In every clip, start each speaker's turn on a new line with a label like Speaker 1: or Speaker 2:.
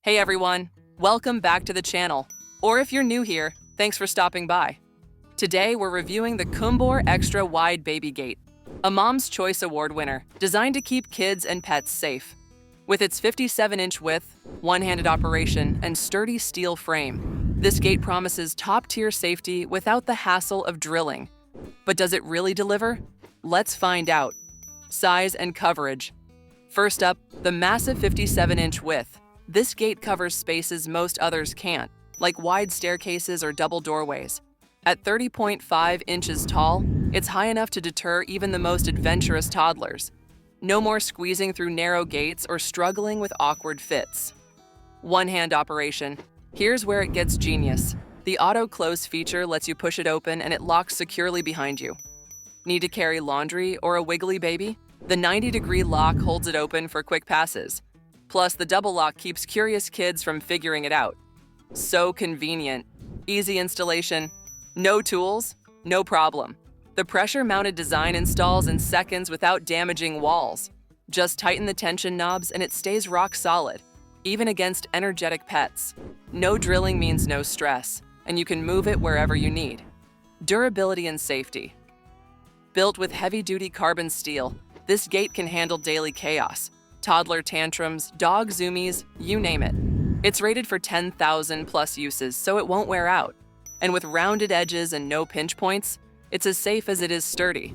Speaker 1: Hey everyone, welcome back to the channel. Or if you're new here, thanks for stopping by. Today we're reviewing the Cumbor Extra Wide Baby Gate, a Mom's Choice Award winner designed to keep kids and pets safe. With its 57-inch width, one-handed operation, and sturdy steel frame, this gate promises top-tier safety without the hassle of drilling. But does it really deliver? Let's find out. Size and coverage. First up, the massive 57-inch width. This gate covers spaces most others can't, like wide staircases or double doorways. At 30.5 inches tall, it's high enough to deter even the most adventurous toddlers. No more squeezing through narrow gates or struggling with awkward fits. One-hand operation. Here's where it gets genius. The auto-close feature lets you push it open and it locks securely behind you. Need to carry laundry or a wiggly baby? The 90-degree lock holds it open for quick passes. Plus, the double lock keeps curious kids from figuring it out. So convenient. Easy installation. No tools? No problem. The pressure-mounted design installs in seconds without damaging walls. Just tighten the tension knobs and it stays rock solid, even against energetic pets. No drilling means no stress, and you can move it wherever you need. Durability and safety. Built with heavy-duty carbon steel, this gate can handle daily chaos. Toddler tantrums, dog zoomies, you name it. It's rated for 10,000 plus uses, so it won't wear out. And with rounded edges and no pinch points, it's as safe as it is sturdy.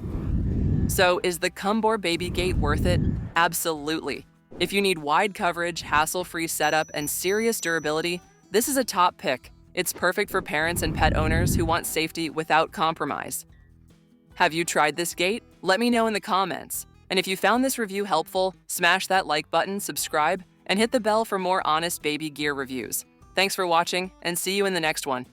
Speaker 1: So is the Cumbor Baby Gate worth it? Absolutely. If you need wide coverage, hassle-free setup, and serious durability, this is a top pick. It's perfect for parents and pet owners who want safety without compromise. Have you tried this gate? Let me know in the comments. And if you found this review helpful, smash that like button, subscribe, and hit the bell for more honest baby gear reviews. Thanks for watching, and see you in the next one.